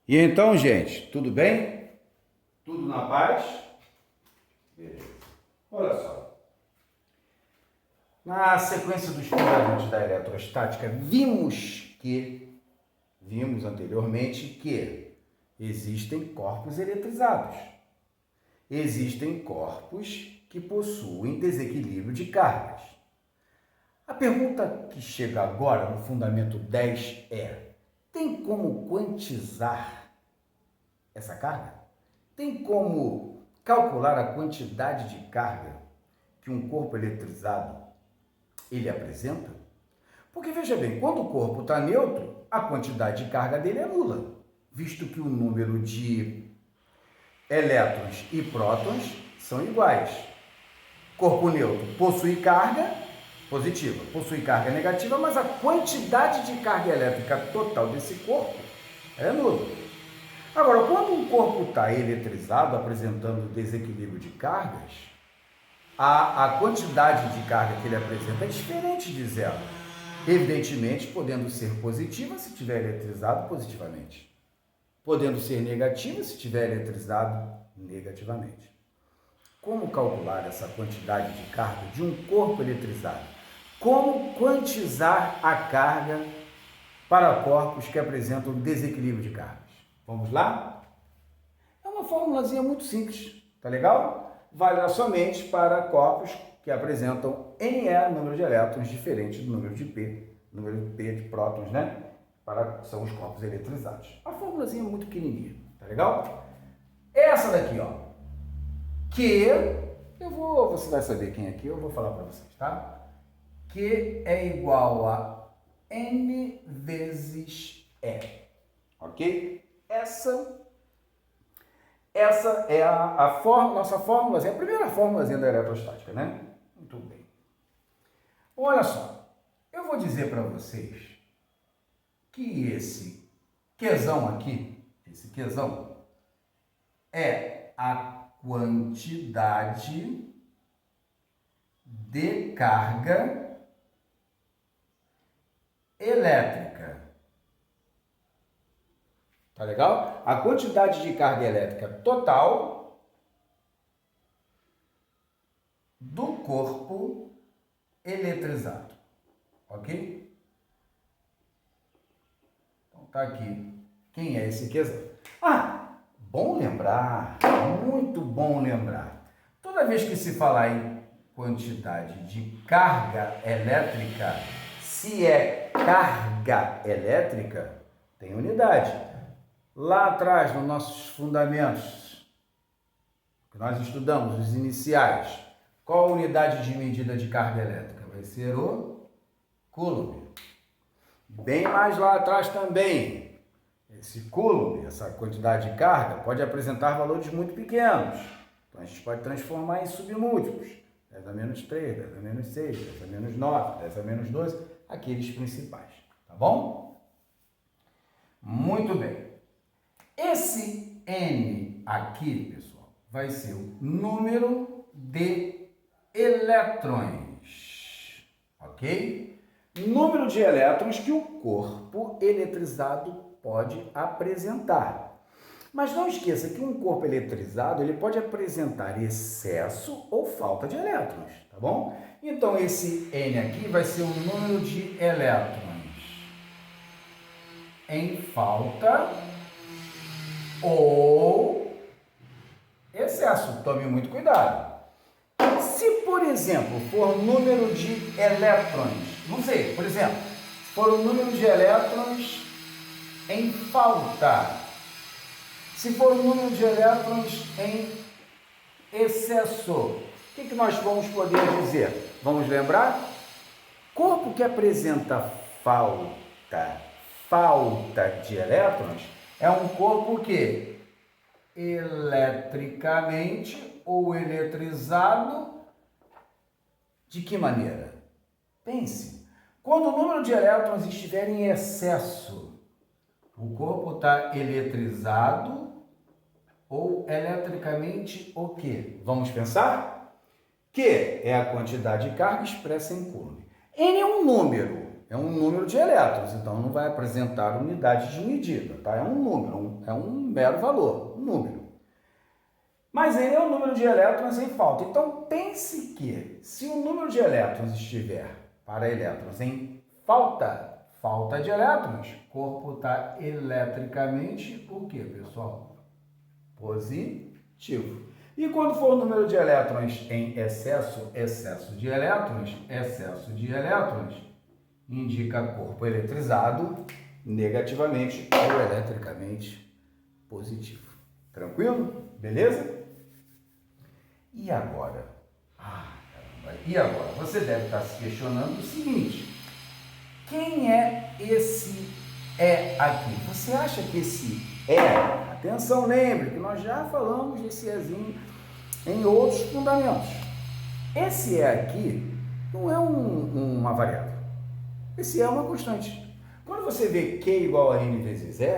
E então, gente, tudo bem? Tudo na paz? Beleza. Olha só. Na sequência dos fundamentos da eletrostática, vimos anteriormente que existem corpos eletrizados. Existem corpos que possuem desequilíbrio de cargas. A pergunta que chega agora no fundamento 10 é: tem como quantizar essa carga? Tem como calcular a quantidade de carga que um corpo eletrizado ele apresenta? Porque veja bem, quando o corpo está neutro, a quantidade de carga dele é nula, visto que o número de elétrons e prótons são iguais. Corpo neutro possui carga positiva, possui carga negativa, mas a quantidade de carga elétrica total desse corpo é nula. Agora, quando um corpo está eletrizado, apresentando desequilíbrio de cargas, a quantidade de carga que ele apresenta é diferente de zero. Evidentemente, podendo ser positiva se estiver eletrizado positivamente, podendo ser negativa se estiver eletrizado negativamente. Como calcular essa quantidade de carga de um corpo eletrizado? Como quantizar a carga para corpos que apresentam desequilíbrio de cargas? Vamos lá? É uma formulazinha muito simples, tá legal? Vale somente para corpos que apresentam NE, número de elétrons, diferente do número de P, número de P de prótons, né? São os corpos eletrizados. A formulazinha é muito pequenininha, tá legal? Essa daqui, ó, você vai saber quem é aqui, eu vou falar para vocês, tá? Que é igual a N vezes E, ok? Essa é nossa fórmulazinha, a primeira fórmulazinha da eletrostática, né? Muito bem. Olha só, eu vou dizer para vocês que esse Qzão aqui, esse Qzão, é a quantidade de carga elétrica. Tá legal? A quantidade de carga elétrica total do corpo eletrizado. Ok? Então tá aqui. Quem é esse Qzão? Bom lembrar, muito bom lembrar. Toda vez que se falar em quantidade de carga elétrica, se é carga elétrica, tem unidade. Lá atrás, nos nossos fundamentos, que nós estudamos, os iniciais, qual a unidade de medida de carga elétrica? Vai ser o coulomb. Bem mais lá atrás também, esse coulomb, essa quantidade de carga, pode apresentar valores muito pequenos. Então, a gente pode transformar em submúltiplos. 10 a menos 3, 10 a menos 6, 10 a menos 9, 10 a menos 12, aqueles principais. Tá bom? Muito bem. Esse N aqui, pessoal, vai ser o número de elétrons, ok? Número de elétrons que o corpo eletrizado pode apresentar. Mas não esqueça que um corpo eletrizado ele pode apresentar excesso ou falta de elétrons, tá bom? Então, esse N aqui vai ser o número de elétrons em falta ou excesso. Tome muito cuidado. Se, por exemplo, for número de elétrons, não sei, por exemplo, for o número de elétrons em falta, se for o número de elétrons em excesso, o que nós vamos poder dizer? Vamos lembrar? Corpo que apresenta falta de elétrons é um corpo que eletricamente ou eletrizado, de que maneira? Pense, quando o número de elétrons estiver em excesso, o corpo está eletrizado ou eletricamente o quê? Vamos pensar? Q é a quantidade de carga expressa em coulomb. N é um número, é um número de elétrons, então não vai apresentar unidade de medida, tá? É um número, é um mero valor, um número. Mas ele é um número de elétrons em falta. Então pense que se o número de elétrons estiver para elétrons em falta de elétrons, o corpo está eletricamente o quê, pessoal? Positivo. E quando for o número de elétrons em excesso de elétrons, indica corpo eletrizado negativamente ou eletricamente positivo. Tranquilo? Beleza? E agora? E agora? Você deve estar se questionando o seguinte: quem é esse E aqui? Você acha que esse E, atenção, lembre que nós já falamos desse Ezinho em outros fundamentos. Esse E aqui não é uma variável. Esse é uma constante. Quando você vê Q igual a N vezes E,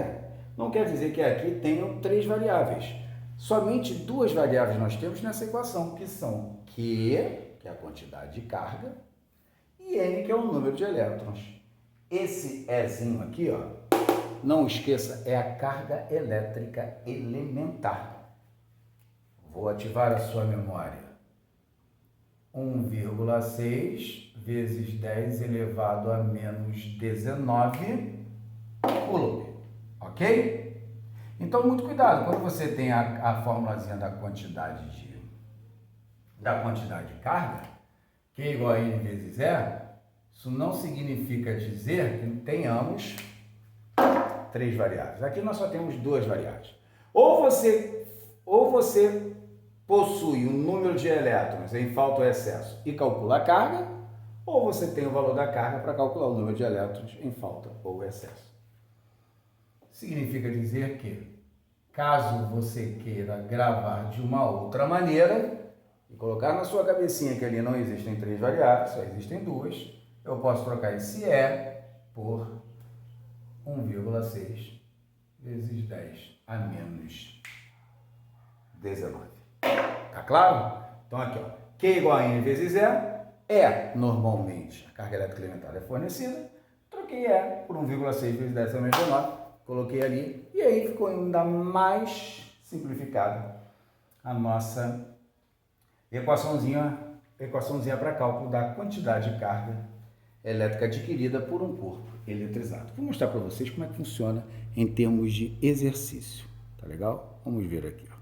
não quer dizer que aqui tenham 3 variáveis. Somente 2 variáveis nós temos nessa equação, que são Q, que é a quantidade de carga, e N, que é o número de elétrons. Esse Ezinho aqui, ó, não esqueça, é a carga elétrica elementar. Vou ativar a sua memória. 1,6 vezes 10 elevado a menos 19 coulomb, ok? Então, muito cuidado, quando você tem a formulazinha da quantidade de carga, Q igual a N vezes E, isso não significa dizer que tenhamos 3 variáveis. Aqui nós só temos 2 variáveis. Ou você possui um número de elétrons em falta ou excesso e calcula a carga, ou você tem o valor da carga para calcular o número de elétrons em falta ou excesso. Significa dizer que, caso você queira gravar de uma outra maneira e colocar na sua cabecinha que ali não existem 3 variáveis, só existem 2, eu posso trocar esse E por 1,6 vezes 10 a menos 19. Tá claro? Então aqui, ó, Q igual a N vezes E, normalmente a carga elétrica elementar é fornecida, troquei E por 1,6 vezes 10 a menos 19, coloquei ali, e aí ficou ainda mais simplificada a nossa equaçãozinha para cálculo da quantidade de carga elétrica adquirida por um corpo eletrizado. Vou mostrar para vocês como é que funciona em termos de exercício, tá legal? Vamos ver aqui, ó.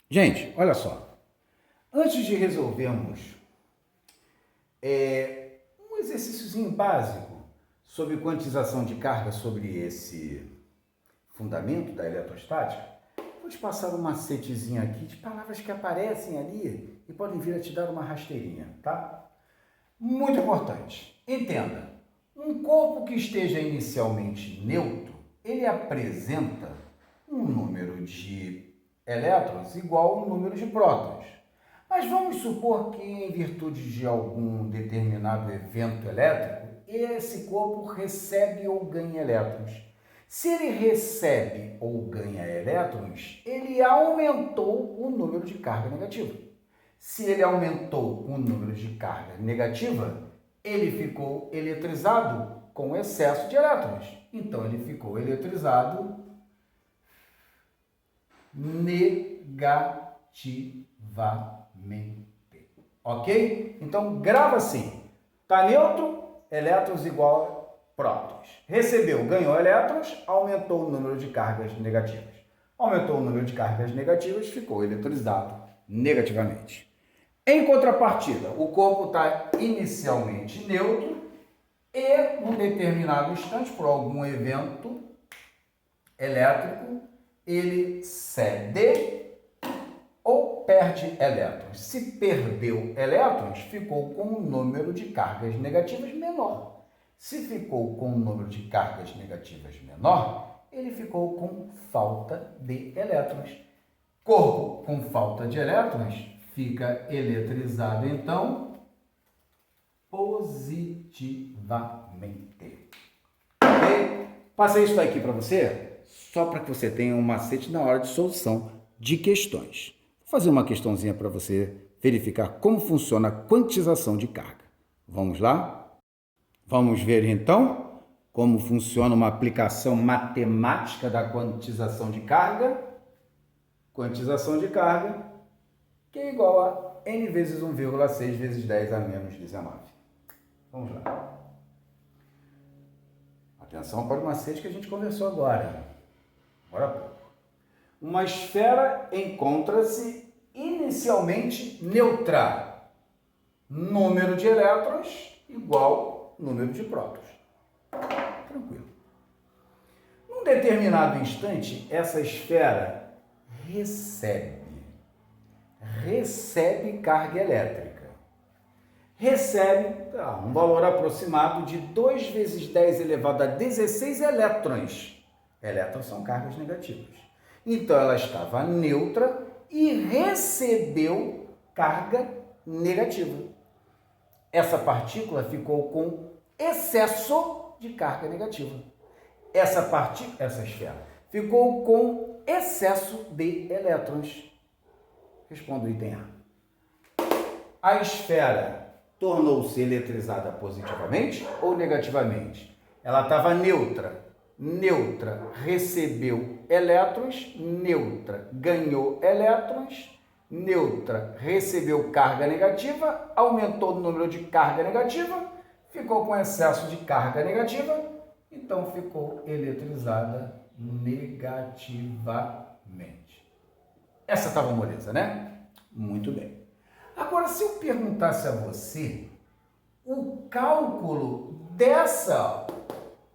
Gente, olha só, antes de resolvermos um exercíciozinho básico sobre quantização de carga sobre esse fundamento da eletrostática, vou te passar um macetezinho aqui de palavras que aparecem ali e podem vir a te dar uma rasteirinha, tá? Muito importante. Entenda, um corpo que esteja inicialmente neutro, ele apresenta um número de elétrons igual ao número de prótons. Mas vamos supor que, em virtude de algum determinado evento elétrico, esse corpo recebe ou ganha elétrons. Se ele recebe ou ganha elétrons, ele aumentou o número de carga negativa. Se ele aumentou o número de carga negativa, ele ficou eletrizado com excesso de elétrons. Então, ele ficou eletrizado negativamente. Ok? Então, grava assim. Está neutro, elétrons igual a prótons. Recebeu, ganhou elétrons, aumentou o número de cargas negativas. Aumentou o número de cargas negativas, ficou eletrizado negativamente. Em contrapartida, o corpo está inicialmente neutro e, num determinado instante, por algum evento elétrico, ele cede ou perde elétrons. Se perdeu elétrons, ficou com um número de cargas negativas menor. Se ficou com um número de cargas negativas menor, ele ficou com falta de elétrons. Corpo com falta de elétrons fica eletrizado, então, positivamente. Ok? Passei isso aqui para você, só para que você tenha um macete na hora de solução de questões. Vou fazer uma questãozinha para você verificar como funciona a quantização de carga. Vamos lá? Vamos ver então como funciona uma aplicação matemática da quantização de carga. Quantização de carga, que é igual a n vezes 1,6 vezes 10 a menos 19. Vamos lá. Atenção para o macete que a gente conversou agora. Agora há pouco. Uma esfera encontra-se inicialmente neutra. Número de elétrons igual número de prótons. Tranquilo. Num determinado instante, essa esfera recebe carga elétrica. Recebe um valor aproximado de 2 vezes 10 elevado a 16 elétrons. Elétrons são cargas negativas. Então, ela estava neutra e recebeu carga negativa. Essa partícula ficou com excesso de carga negativa. Essa esfera ficou com excesso de elétrons. Respondo o item A. A esfera tornou-se eletrizada positivamente ou negativamente? Ela estava neutra. Neutra recebeu elétrons, neutra ganhou elétrons, neutra recebeu carga negativa, aumentou o número de carga negativa, ficou com excesso de carga negativa, então ficou eletrizada negativamente. Essa estava moleza, né? Muito bem. Agora, se eu perguntasse a você o cálculo dessa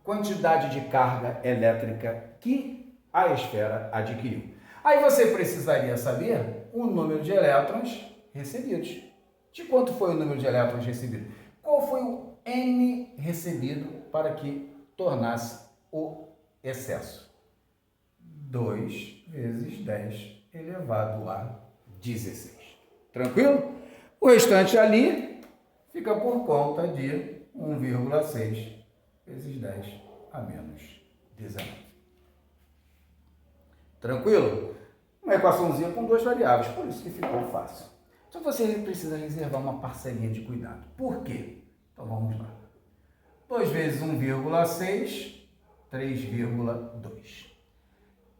quantidade de carga elétrica que a esfera adquiriu, aí você precisaria saber o número de elétrons recebidos. De quanto foi o número de elétrons recebido? Qual foi o N recebido para que tornasse o excesso? 2 vezes 10 elevado a 16. Tranquilo? O restante ali fica por conta de 1,6 vezes 10 a menos 19. Tranquilo? Uma equaçãozinha com 2 variáveis, por isso que ficou fácil. Só você precisa reservar uma parcelinha de cuidado. Por quê? Então vamos lá. 2 vezes 1,6, 3,2.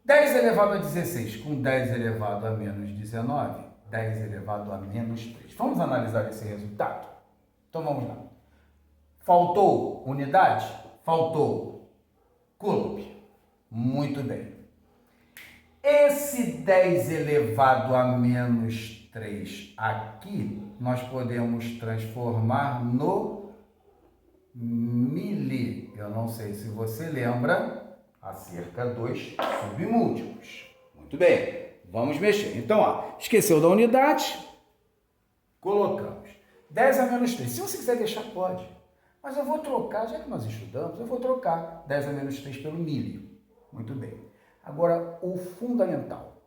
10 elevado a 16 com 10 elevado a menos 19, 10 elevado a menos 3. Vamos analisar esse resultado? Então vamos lá. Faltou unidade? Faltou coulomb. Muito bem. Esse 10 elevado a menos 3 aqui, nós podemos transformar no mili. Eu não sei se você lembra, acerca dos submúltiplos. Muito bem, vamos mexer. Então, esqueceu da unidade? Colocamos 10 a menos 3. Se você quiser deixar, pode. Mas eu vou trocar, já que nós estudamos, eu vou trocar 10 a menos 3 pelo milho. Muito bem. Agora, o fundamental.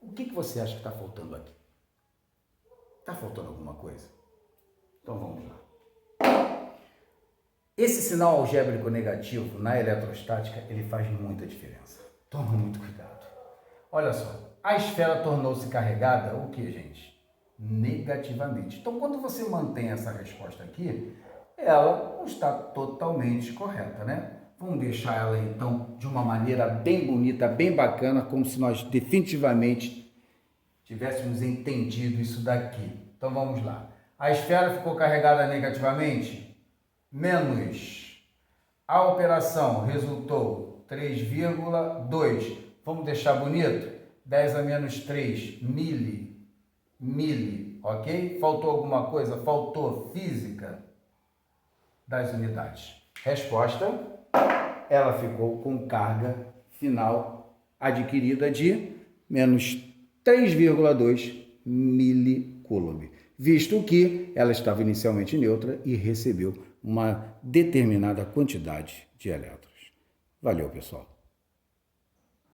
O que você acha que está faltando aqui? Está faltando alguma coisa? Então, vamos lá. Esse sinal algébrico negativo na eletrostática, ele faz muita diferença. Toma muito cuidado. Olha só, a esfera tornou-se carregada, o que, gente? Negativamente. Então, quando você mantém essa resposta aqui, ela não está totalmente correta, né? Vamos deixar ela, então, de uma maneira bem bonita, bem bacana, como se nós definitivamente tivéssemos entendido isso daqui. Então, vamos lá. A esfera ficou carregada negativamente? Menos. A operação resultou 3,2. Vamos deixar bonito? 10 a menos 3, mili, ok? Faltou alguma coisa? Faltou física das unidades. Resposta, ela ficou com carga final adquirida de menos 3,2 milicoulomb, visto que ela estava inicialmente neutra e recebeu uma determinada quantidade de elétrons. Valeu, pessoal!